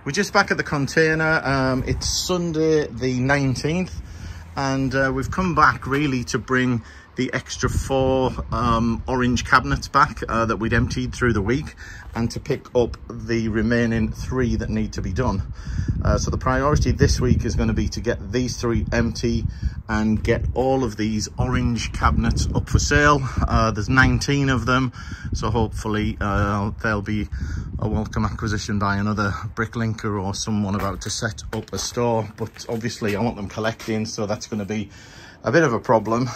We're just back at the container. It's Sunday the 19th, and we've come back really to bring the extra 4 orange cabinets back that we'd emptied through the week, and to pick up the remaining 3 that need to be done. So the priority this week is going to be to get these 3 empty and get all of these orange cabinets up for sale. There's 19 of them, so hopefully they'll be a welcome acquisition by another Bricklinker or someone about to set up a store. But obviously I want them collecting, so that's going to be a bit of a problem.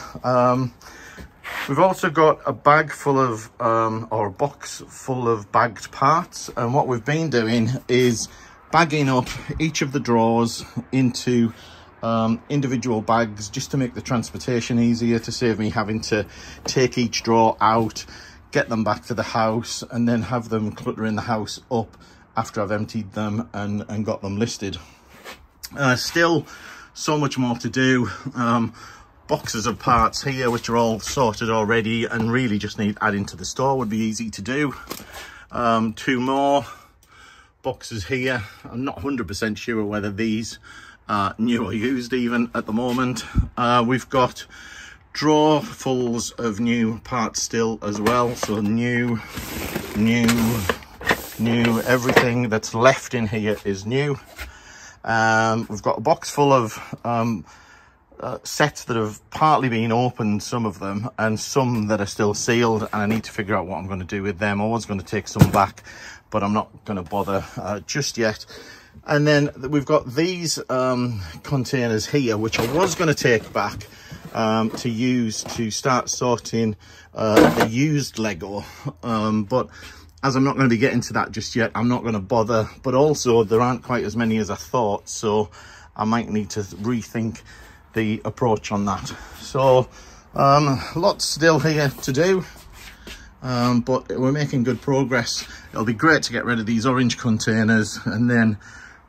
We've also got a bag full of or a box full of bagged parts, and what we've been doing is bagging up each of the drawers into individual bags, just to make the transportation easier, to save me having to take each drawer out, get them back to the house, and then have them cluttering the house up after I've emptied them and got them listed. Still so much more to do. Boxes of parts here which are all sorted already and really just need adding to the store, would be easy to do. 2 more boxes here. I'm not 100% sure whether these are new or used even at the moment. We've got drawerfuls of new parts still as well, so new, everything that's left in here is new. We've got a box full of sets that have partly been opened, some of them, and some that are still sealed, and I need to figure out what I'm going to do with them. I was going to take some back, but I'm not going to bother just yet. And then we've got these containers here, which I was going to take back to use to start sorting the used Lego, but as I'm not going to be getting to that just yet, I'm not going to bother. But also there aren't quite as many as I thought, so I might need to rethink the approach on that. So lots still here to do, but we're making good progress. It'll be great to get rid of these orange containers, and then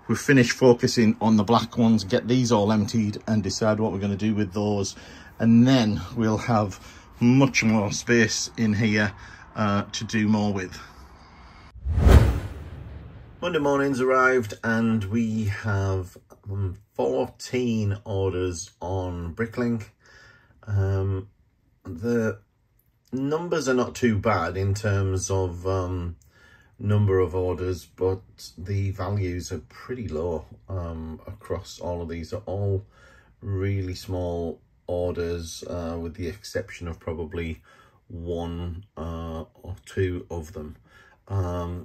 we'll finish focusing on the black ones, get these all emptied and decide what we're going to do with those, and then we'll have much more space in here to do more with. Monday morning's arrived and we have 14 orders on Bricklink. The numbers are not too bad in terms of number of orders, but the values are pretty low across all of these. Are all really small orders, with the exception of probably 1 or 2 of them.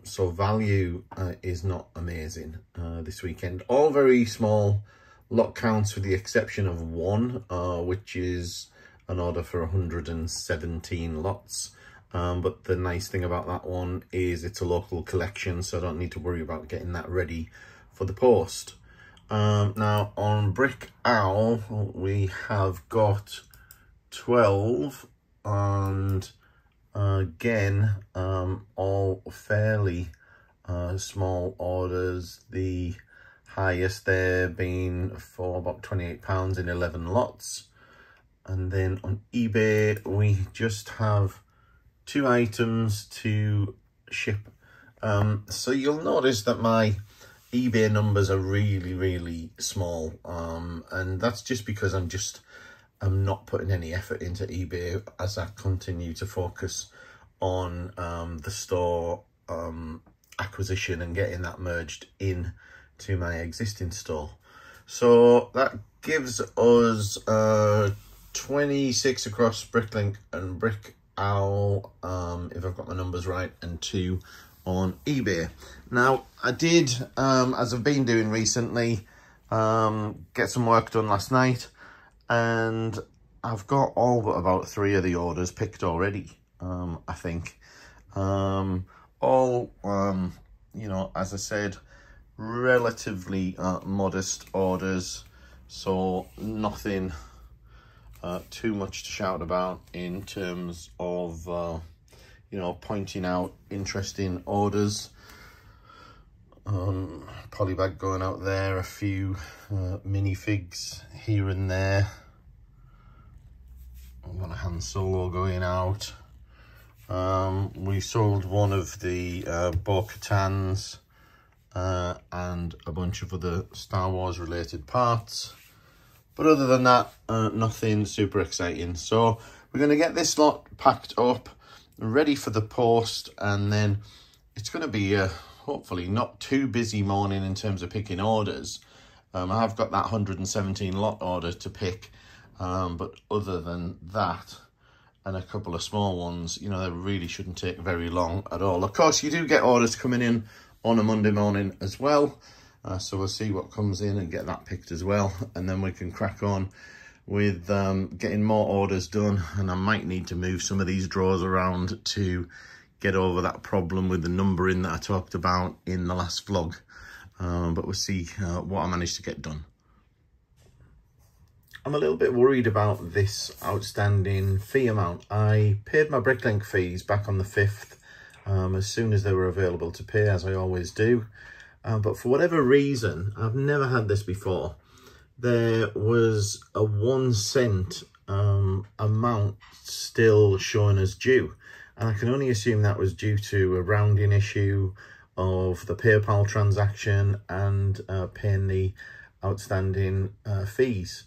So value is not amazing this weekend. All very small lot counts, with the exception of 1, which is an order for 117 lots. But the nice thing about that one is it's a local collection, so I don't need to worry about getting that ready for the post. Now on Brick Owl, we have got 12, and again, all fairly small orders. The highest there being for about £28 in 11 lots. And then on eBay, we just have 2 items to ship. So you'll notice that my eBay numbers are really small, and that's just because I'm not putting any effort into eBay as I continue to focus on the store acquisition and getting that merged in to my existing store. So that gives us 26 across Bricklink and Brick Owl, if I've got my numbers right, and 2 on eBay. Now I did, as I've been doing recently, get some work done last night, and I've got all but about 3 of the orders picked already. I think all you know, as I said, relatively modest orders, so nothing too much to shout about in terms of you know, pointing out interesting orders. Polybag going out there, a few minifigs here and there. I've got a Han Solo going out. We sold one of the Bo-Katans and and a bunch of other Star Wars related parts. But other than that, nothing super exciting. So we're going to get this lot packed up, ready for the post, and then it's going to be a hopefully not too busy morning in terms of picking orders. I have got that 117 lot order to pick, but other than that, and a couple of small ones, you know, they really shouldn't take very long at all. Of course, you do get orders coming in on a Monday morning as well, so we'll see what comes in and get that picked as well, and then we can crack on with getting more orders done. And I might need to move some of these drawers around to get over that problem with the numbering that I talked about in the last vlog, but we'll see what I managed to get done. I'm a little bit worried about this outstanding fee amount. I paid my Bricklink fees back on the 5th as soon as they were available to pay, as I always do. But for whatever reason, I've never had this before, there was a 1 cent amount still showing as due. And I can only assume that was due to a rounding issue of the PayPal transaction and paying the outstanding fees.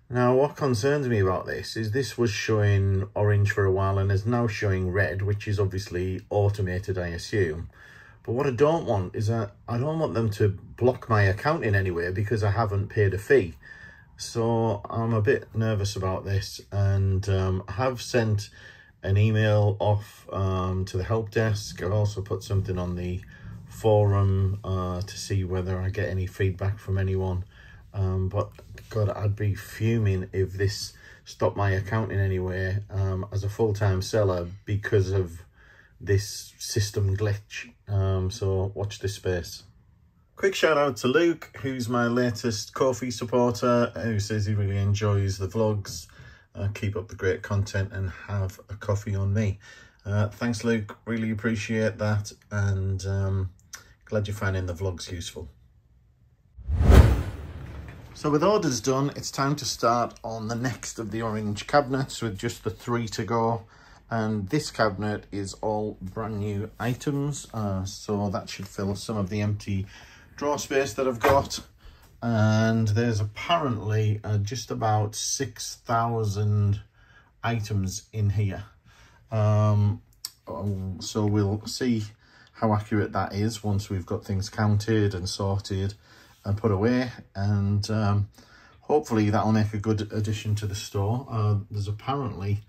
Now, what concerns me about this is this was showing orange for a while and is now showing red, which is obviously automated, I assume. But what I don't want is I don't want them to block my account in any way because I haven't paid a fee. So I'm a bit nervous about this, and I have sent an email off to the help desk. I've also put something on the forum to see whether I get any feedback from anyone. But God, I'd be fuming if this stopped my account in any way as a full-time seller because of this system glitch. So watch this space. Quick shout out to Luke, who's my latest Ko-fi supporter, who says he really enjoys the vlogs. Keep up the great content and have a coffee on me. Thanks, Luke, really appreciate that, and glad you're finding the vlogs useful. So with orders done, it's time to start on the next of the orange cabinets with just the 3 to go. And this cabinet is all brand new items, so that should fill some of the empty drawer space that I've got. And there's apparently just about 6,000 items in here. So we'll see how accurate that is once we've got things counted and sorted and put away, and hopefully that'll make a good addition to the store. There's apparently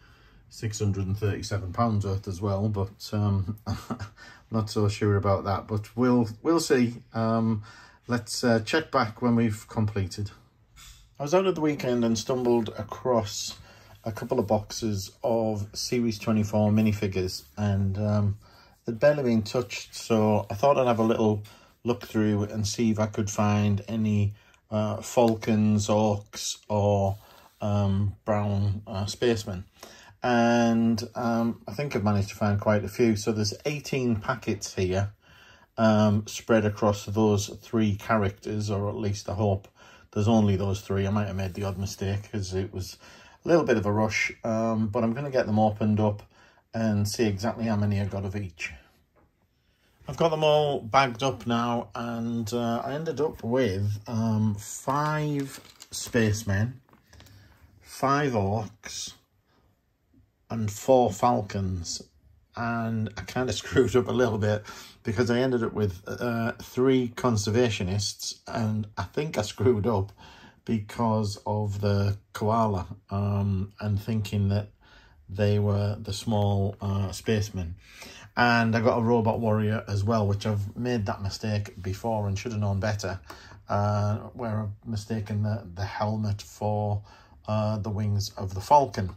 £637 worth as well, but I'm not so sure about that, but we'll see. Let's check back when we've completed. I was out at the weekend and stumbled across a couple of boxes of Series 24 minifigures, and they'd barely been touched, so I thought I'd have a little look through and see if I could find any Falcons, Orcs, or brown spacemen. And I think I've managed to find quite a few. So there's 18 packets here spread across those 3 characters, or at least I hope there's only those 3. I might have made the odd mistake because it was a little bit of a rush, but I'm going to get them opened up and see exactly how many I got of each. I've got them all bagged up now, and I ended up with 5 spacemen, 5 orcs, and 4 falcons. And I kind of screwed up a little bit because I ended up with 3 conservationists, and I think I screwed up because of the koala and thinking that they were the small spacemen. And I got a robot warrior as well, which I've made that mistake before and should have known better, where I've mistaken the helmet for the wings of the Falcon.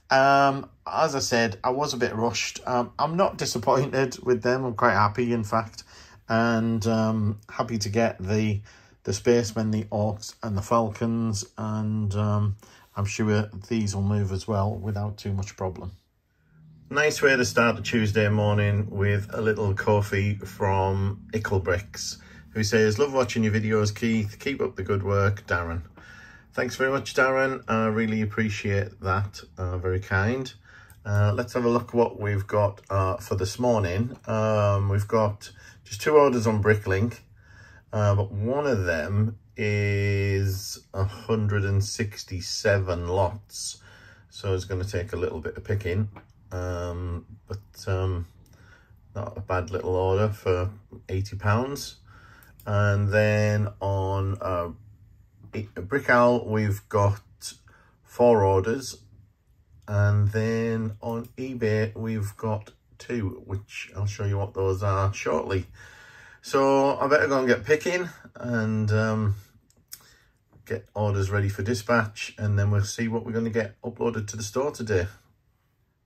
As I said, I was a bit rushed. I'm not disappointed with them. I'm quite happy, in fact, and happy to get the spacemen, the orcs, and the falcons, and I'm sure these will move as well without too much problem. Nice way to start a Tuesday morning with a little coffee from Bricks, who says, "Love watching your videos, Keith. Keep up the good work, Darren." Thanks very much, Darren. I really appreciate that. Very kind. Let's have a look what we've got for this morning. We've got just 2 orders on Bricklink. but one of them is 167 lots, so it's going to take a little bit of picking, but not a bad little order for £80. And then on Bricklink we've got 4 orders, and then on eBay we've got 2, which I'll show you what those are shortly. So I better go and get picking and get orders ready for dispatch, and then we'll see what we're going to get uploaded to the store today.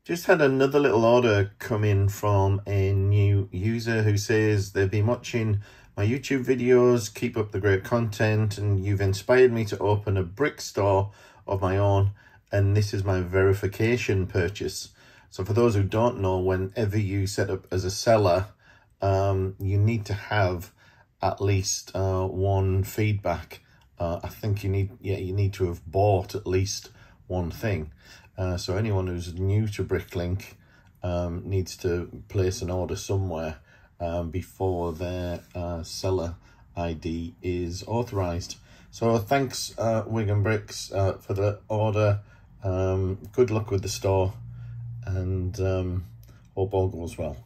Just had another little order come in from a new user who says they've been watching my YouTube videos, keep up the great content, and you've inspired me to open a brick store of my own, and this is my verification purchase. So for those who don't know, whenever you set up as a seller, you need to have at least 1 feedback. I think you need to have bought at least 1 thing. So anyone who's new to Bricklink needs to place an order somewhere before their seller ID is authorized. So thanks Wigan Bricks for the order. Good luck with the store, and hope all goes well.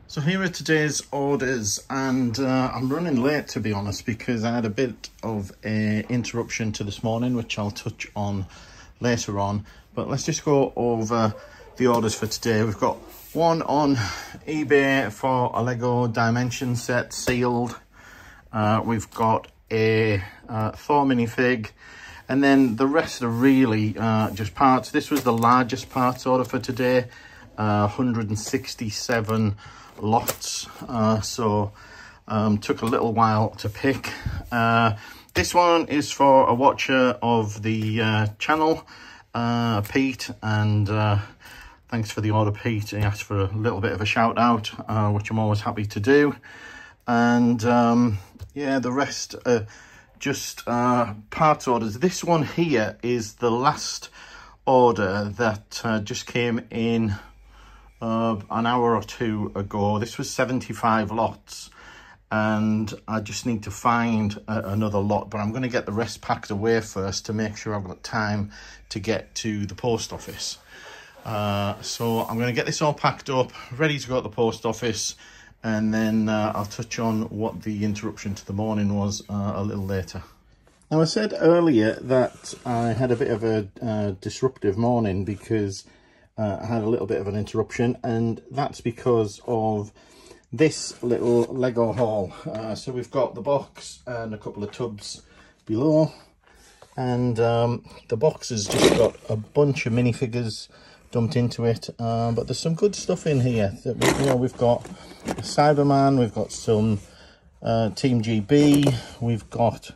So here are today's orders, and I'm running late, to be honest, because I had a bit of an interruption to this morning, which I'll touch on later on. But let's just go over the orders for today. We've got one on eBay for a Lego Dimension set, sealed. We've got a Thor minifig, and then the rest are really just parts. This was the largest parts order for today, 167 lots, so took a little while to pick. This one is for a watcher of the channel, Pete, and thanks for the order, Pete. He asked for a little bit of a shout out, which I'm always happy to do. And yeah, the rest are just parts orders. This one here is the last order that just came in an hour or 2 ago. This was 75 lots, and I just need to find another lot, but I'm going to get the rest packed away first to make sure I've got time to get to the post office. So I'm going to get this all packed up, ready to go to the post office, and then I'll touch on what the interruption to the morning was a little later. Now, I said earlier that I had a bit of a disruptive morning because I had a little bit of an interruption, and that's because of this little Lego haul. So we've got the box and a couple of tubs below, and the box has just got a bunch of minifigures dumped into it, but there's some good stuff in here. We've got a Cyberman, we've got some Team GB, we've got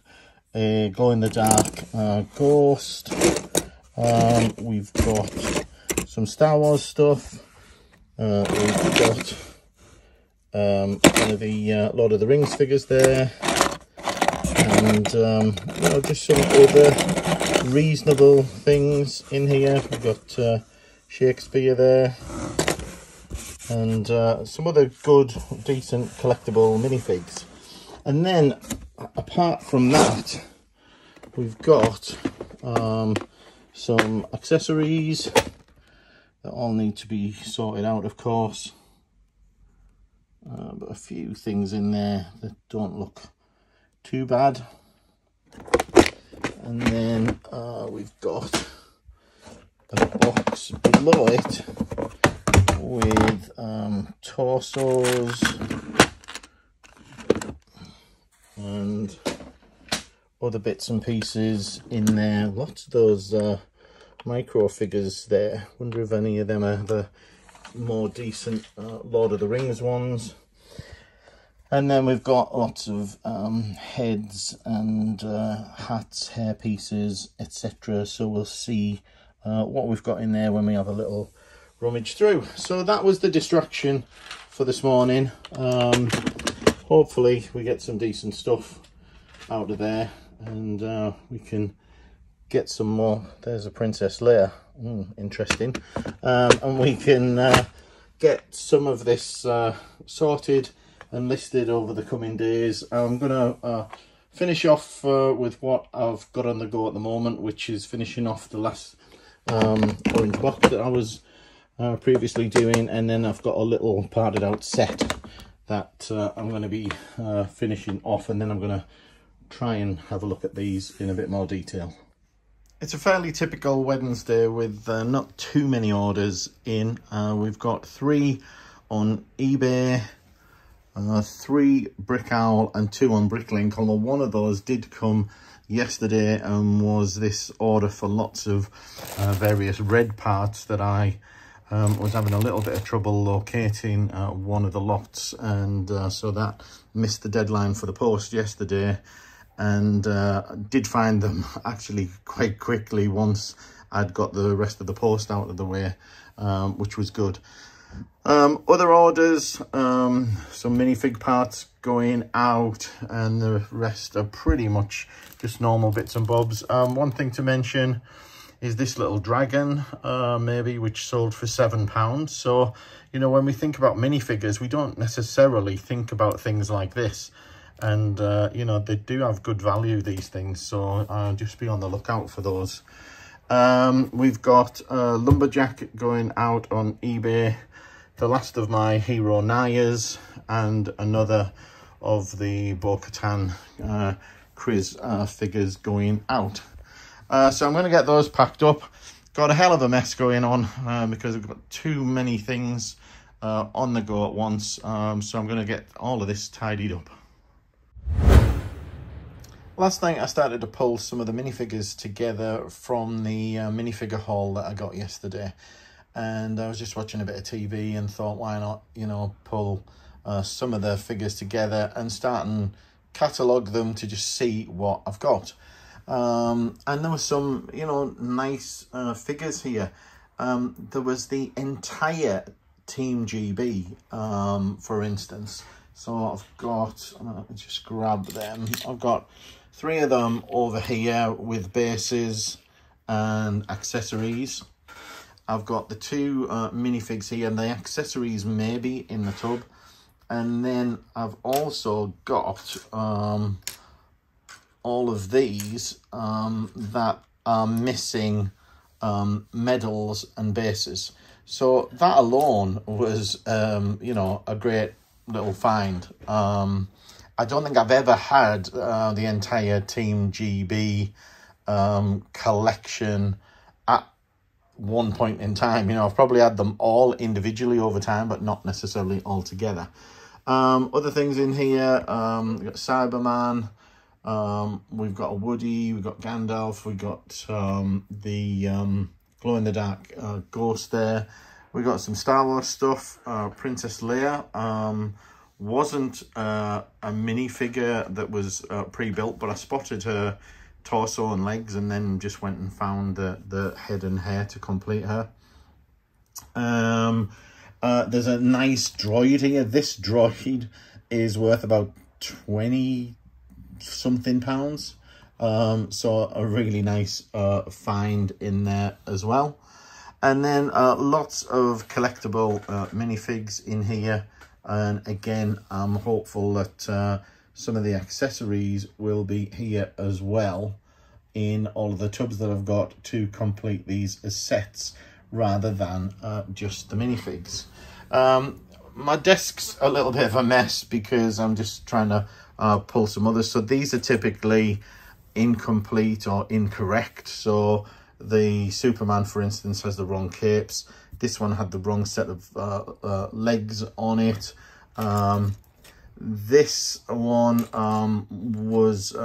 a glow-in-the-dark ghost, we've got some Star Wars stuff, we've got one of the Lord of the Rings figures there, and just some other reasonable things in here. We've got Shakespeare there, and some other good, decent collectible minifigs. And then, apart from that, we've got some accessories that all need to be sorted out, of course. But a few things in there that don't look too bad. And then we've got a box below it with torsos and other bits and pieces in there. Lots of those micro figures there. Wonder if any of them are the more decent Lord of the Rings ones. And then we've got lots of heads and hats, hair pieces, etc. So we'll see what we've got in there when we have a little rummage through. So that was the distraction for this morning. Hopefully we get some decent stuff out of there, and we can get some more. There's a Princess Leia, interesting. And we can get some of this sorted and listed over the coming days. I'm gonna finish off with what I've got on the go at the moment, which is finishing off the last orange box that I was previously doing, and then I've got a little parted out set that I'm going to be finishing off, and then I'm going to try and have a look at these in a bit more detail. It's a fairly typical Wednesday with not too many orders in. We've got 3 on eBay, 3 Brick Owl and 2 on Bricklink, although one of those did come yesterday and was this order for lots of various red parts that I was having a little bit of trouble locating one of the lots, and so that missed the deadline for the post yesterday, and did find them actually quite quickly once I'd got the rest of the post out of the way, which was good. Other orders, some minifig parts going out, and the rest are pretty much just normal bits and bobs. One thing to mention is this little dragon, maybe, which sold for £7. So, you know, when we think about minifigures, we don't necessarily think about things like this. And, you know, they do have good value, these things. So just be on the lookout for those. We've got a lumberjack going out on eBay, the last of my Hero Nayas, and another of the Bo-Katan Kriz figures going out. So I'm going to get those packed up. Got a hell of a mess going on because I've got too many things on the go at once. So I'm going to get all of this tidied up. Last night I started to pull some of the minifigures together from the minifigure haul that I got yesterday. And I was just watching a bit of TV and thought, why not, you know, pull some of the figures together and start and catalogue them to just see what I've got. And there were some, you know, nice figures here. There was the entire Team GB, for instance. So I've got, let me just grab them. I've got 3 of them over here with bases and accessories. I've got the 2 minifigs here, and the accessories maybe in the tub. And then I've also got all of these that are missing medals and bases. So that alone was, you know, a great little find. I don't think I've ever had the entire Team GB collection at one point in time. You know, I've probably had them all individually over time, but not necessarily all together. Other things in here, we've got Cyberman, we've got a Woody, we've got Gandalf, we've got the glow-in-the-dark ghost there. We've got some Star Wars stuff. Princess Leia wasn't a minifigure that was pre-built, but I spotted her torso and legs and then just went and found the head and hair to complete her. There's a nice droid here. This droid is worth about 20-something pounds. So a really nice find in there as well. And then lots of collectible minifigs in here. And again, I'm hopeful that some of the accessories will be here as well in all of the tubs that I've got to complete these as sets rather than just the minifigs. My desk's a little bit of a mess because I'm just trying to pull some others. So these are typically incomplete or incorrect. So the Superman, for instance, has the wrong capes. This one had the wrong set of legs on it. This one was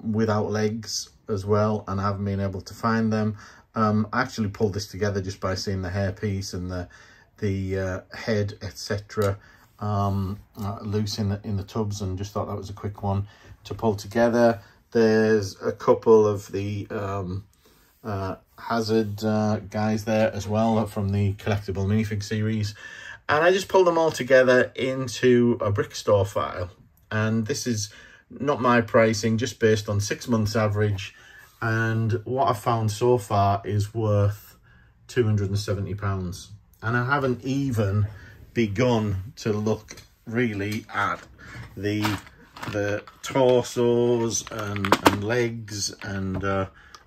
without legs as well, and I haven't been able to find them. I actually pulled this together just by seeing the hairpiece and the head, etc., loose in the tubs, and just thought that was a quick one to pull together. There's a couple of the Hazard guys there as well from the collectible minifig series, and I just pulled them all together into a brick store file. And this is not my pricing, just based on 6 months average, and what I've found so far is worth £270. And I haven't even begun to look really at the torsos and legs and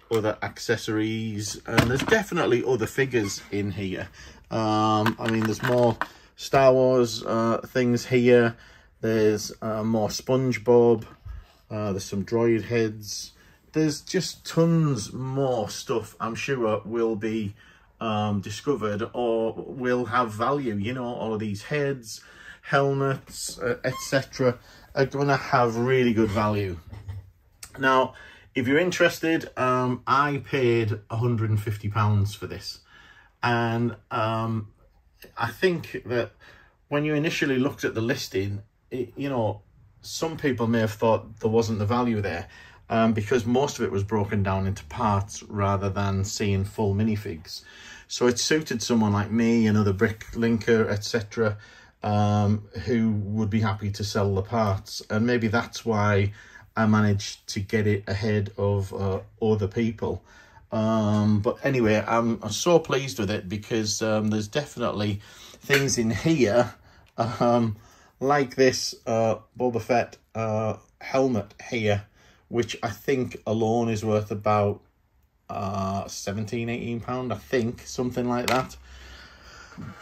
other accessories, and there's definitely other figures in here. I mean, there's more Star Wars things here. There's more SpongeBob. There's some droid heads. There's just tons more stuff I'm sure will be discovered or will have value. You know, all of these heads, helmets, etc. are going to have really good value. Now, if you're interested, I paid £150 for this. And I think that when you initially looked at the listing, you know, some people may have thought there wasn't the value there, because most of it was broken down into parts rather than seeing full minifigs. So it suited someone like me, another Bricklinker, etc., who would be happy to sell the parts. And maybe that's why I managed to get it ahead of other people. But anyway, I'm so pleased with it because there's definitely things in here like this Boba Fett helmet here, which I think alone is worth about £17–18, I think, something like that.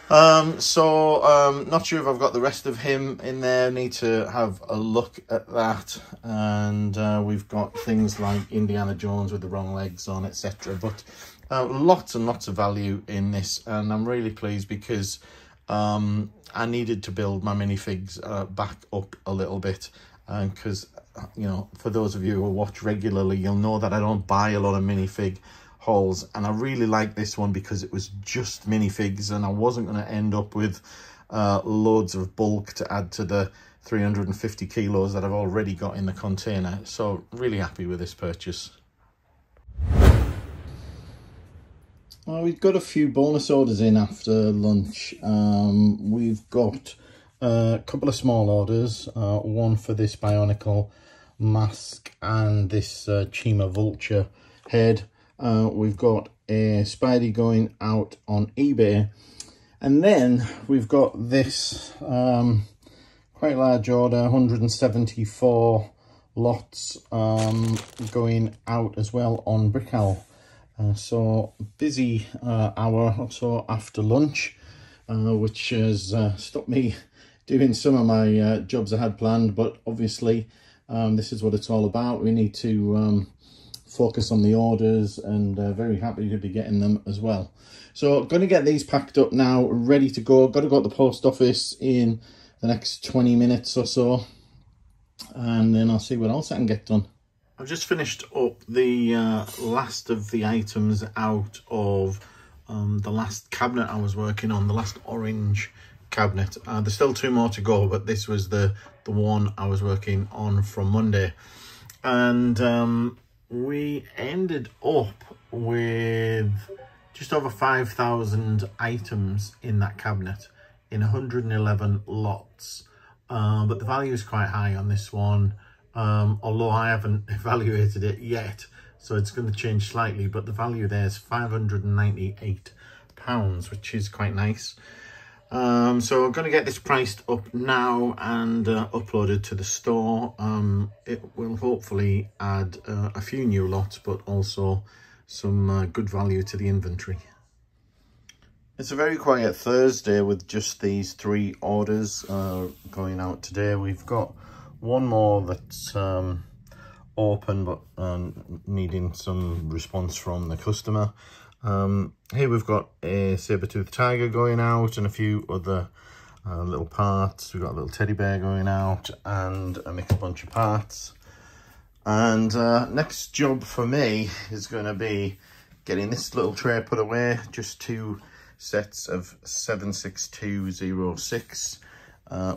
Not sure if I've got the rest of him in there. Need to have a look at that. And we've got things like Indiana Jones with the wrong legs on, etc. But lots and lots of value in this, and I'm really pleased because I needed to build my minifigs back up a little bit, because you know, for those of you who watch regularly, you'll know that I don't buy a lot of minifig hauls, and I really like this one because it was just minifigs and I wasn't going to end up with loads of bulk to add to the 350 kilos that I've already got in the container. So really happy with this purchase. Well, we've got a few bonus orders in after lunch. We've got a couple of small orders, one for this Bionicle mask and this Chima Vulture head. We've got a Spidey going out on eBay, and then we've got this quite large order, 174 lots, going out as well on Bricklink. So busy hour or so after lunch, which has stopped me doing some of my jobs I had planned, but obviously this is what it's all about. We need to focus on the orders, and very happy to be getting them as well. So going to get these packed up now, ready to go. Got to go to the post office in the next 20 minutes or so, and then I'll see what else I can get done. I've just finished up the last of the items out of the last cabinet I was working on, the last orange cabinet. There's still two more to go, but this was the one I was working on from Monday. And we ended up with just over 5,000 items in that cabinet in 111 lots. But the value is quite high on this one. Although I haven't evaluated it yet, so it's going to change slightly, but the value there is £598, which is quite nice. So I'm going to get this priced up now and uploaded to the store. It will hopefully add a few new lots, but also some good value to the inventory. It's a very quiet Thursday with just these 3 orders going out today. We've got one more that's open, but needing some response from the customer. Here we've got a saber-toothed tiger going out and a few other little parts. We've got a little teddy bear going out and a mixed bunch of parts. And next job for me is going to be getting this little tray put away. Just 2 sets of 76206.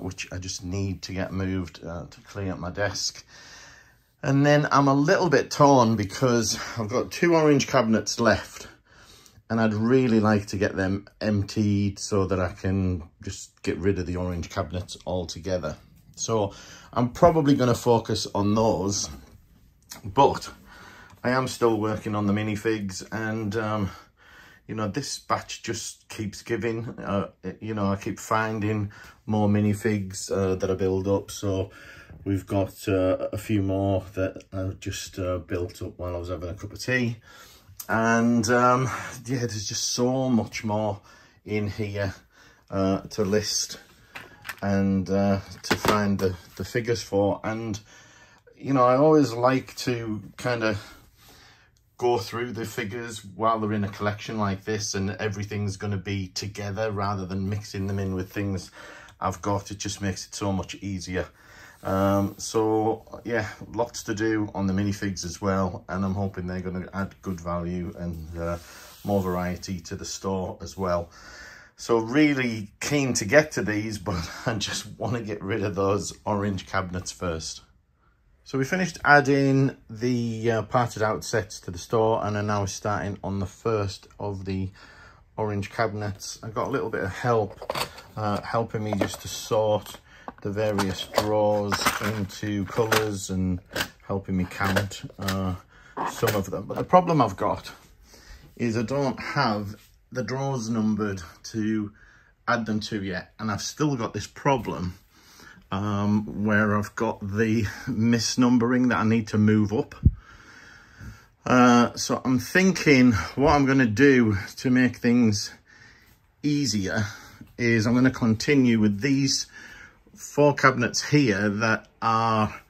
Which I just need to get moved to clean up my desk. And then I'm a little bit torn because I've got 2 orange cabinets left, and I'd really like to get them emptied so that I can just get rid of the orange cabinets altogether. So I'm probably going to focus on those, but I am still working on the minifigs, and you know, this batch just keeps giving. You know, I keep finding more minifigs that I build up. So we've got a few more that I just built up while I was having a cup of tea. And yeah, there's just so much more in here to list and to find the figures for. And you know, I always like to kind of go through the figures while they're in a collection like this, and everything's going to be together rather than mixing them in with things I've got. It just makes it so much easier. So yeah, lots to do on the minifigs as well, and I'm hoping they're going to add good value and more variety to the store as well. So really keen to get to these, but I just want to get rid of those orange cabinets first. So we finished adding the parted out sets to the store, and are now starting on the first of the orange cabinets. I got a little bit of help helping me just to sort the various drawers into colours and helping me count some of them. But the problem I've got is I don't have the drawers numbered to add them to yet, and I've still got this problem where I've got the misnumbering that I need to move up. So I'm thinking what I'm going to do to make things easier is I'm going to continue with these 4 cabinets here that are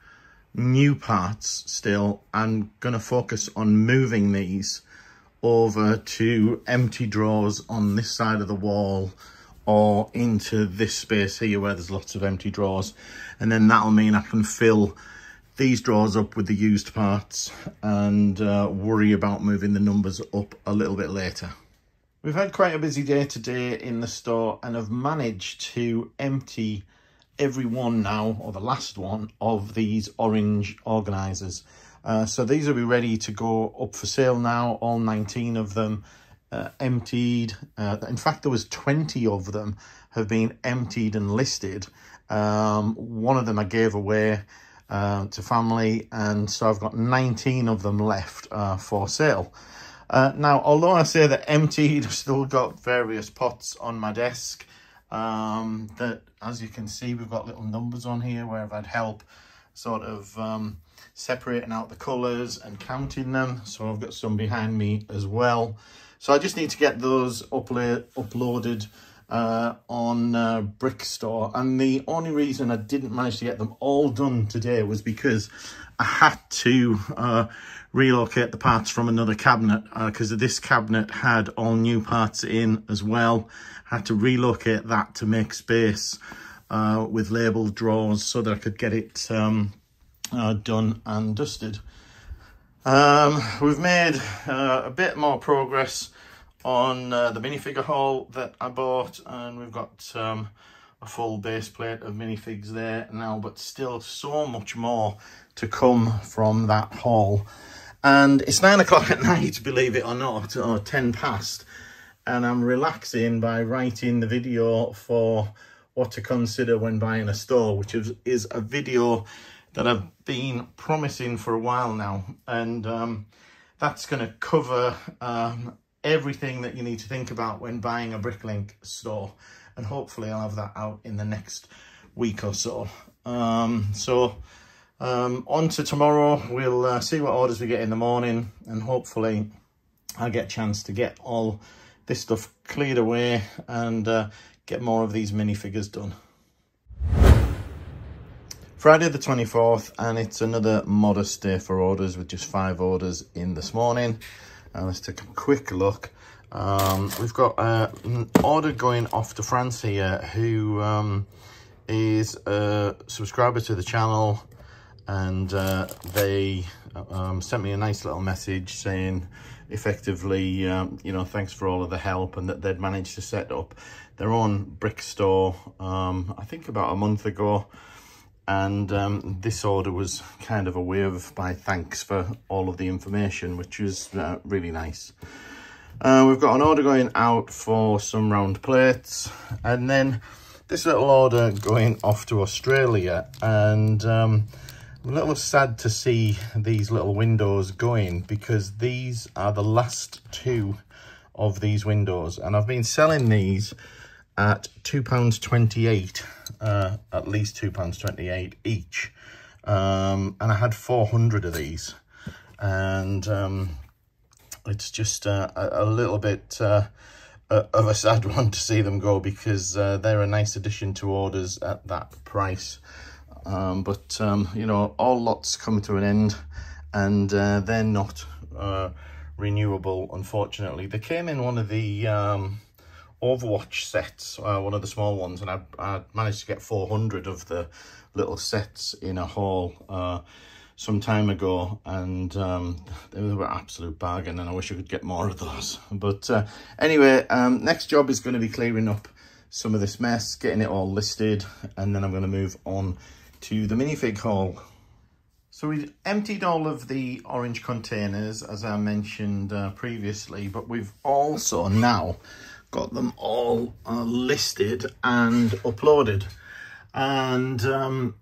new parts still. I'm going to focus on moving these over to empty drawers on this side of the wall, or into this space here where there's lots of empty drawers, and then that'll mean I can fill these drawers up with the used parts and worry about moving the numbers up a little bit later. We've had quite a busy day today in the store, and I've managed to empty every one now, or the last one, of these orange organisers. So these will be ready to go up for sale now, all 19 of them. Emptied. In fact, there was 20 of them have been emptied and listed. One of them I gave away to family, and so I've got 19 of them left for sale. Now, although I say that emptied, I've still got various pots on my desk that, as you can see, we've got little numbers on here where I've had help sort of separating out the colours and counting them. So I've got some behind me as well. So I just need to get those uploaded on Brick Store. And the only reason I didn't manage to get them all done today was because I had to relocate the parts from another cabinet, because this cabinet had all new parts in as well. I had to relocate that to make space with labelled drawers so that I could get it done and dusted. We've made a bit more progress on the minifigure haul that I bought, and we've got a full base plate of minifigs there now, but still so much more to come from that haul. And it's 9 o'clock at night, believe it or not, or 10 past, and I'm relaxing by writing the video for what to consider when buying a store, which is a video that I've been promising for a while now, and that's going to cover everything that you need to think about when buying a Bricklink store, and hopefully I'll have that out in the next week or so. On to tomorrow. We'll see what orders we get in the morning, and hopefully I'll get a chance to get all this stuff cleared away and get more of these minifigures done. Friday the 24th, and it's another modest day for orders with just 5 orders in this morning. Let's take a quick look. We've got an order going off to France here, who is a subscriber to the channel, and they sent me a nice little message saying effectively, you know, thanks for all of the help, and that they'd managed to set up their own brick store, I think about a month ago. And this order was kind of a way of my thanks for all of the information, which was really nice. We've got an order going out for some round plates, and then this little order going off to Australia. And I'm a little sad to see these little windows going, because these are the last 2 of these windows, and I've been selling these at £2.28, at least £2.28 each, and I had 400 of these, and it's just a little bit of a sad one to see them go, because they're a nice addition to orders at that price. But you know, all lots come to an end, and they're not renewable, unfortunately. They came in one of the Overwatch sets, one of the small ones, and I managed to get 400 of the little sets in a haul some time ago, and they were an absolute bargain, and I wish I could get more of those. But anyway, next job is going to be clearing up some of this mess, getting it all listed, and then I'm going to move on to the minifig haul. So we've emptied all of the orange containers, as I mentioned previously, but we've also now got them all listed and uploaded. And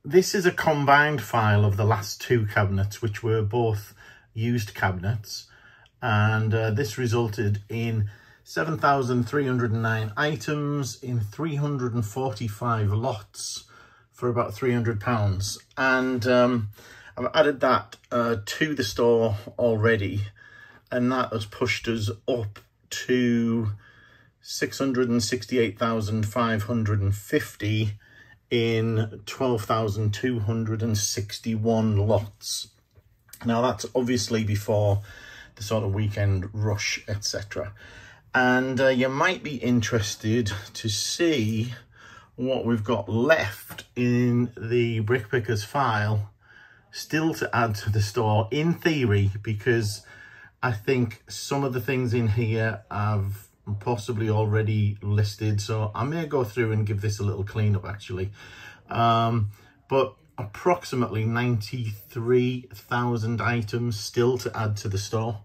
this is a combined file of the last two cabinets, which were both used cabinets. And this resulted in 7,309 items in 345 lots, for about £300, and I've added that to the store already, and that has pushed us up to 668,550 in 12,261 lots. Now that's obviously before the sort of weekend rush, etc. And you might be interested to see what we've got left in the Brick Pickers file still to add to the store, in theory, because I think some of the things in here I've possibly already listed, so I may go through and give this a little cleanup actually. But approximately 93,000 items still to add to the store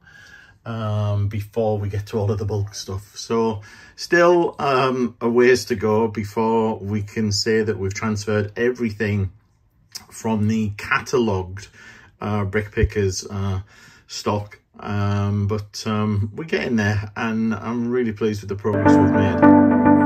before we get to all of the bulk stuff. So still a ways to go before we can say that we've transferred everything from the catalogued Brick Pickers stock, but we're getting there, and I'm really pleased with the progress we've made.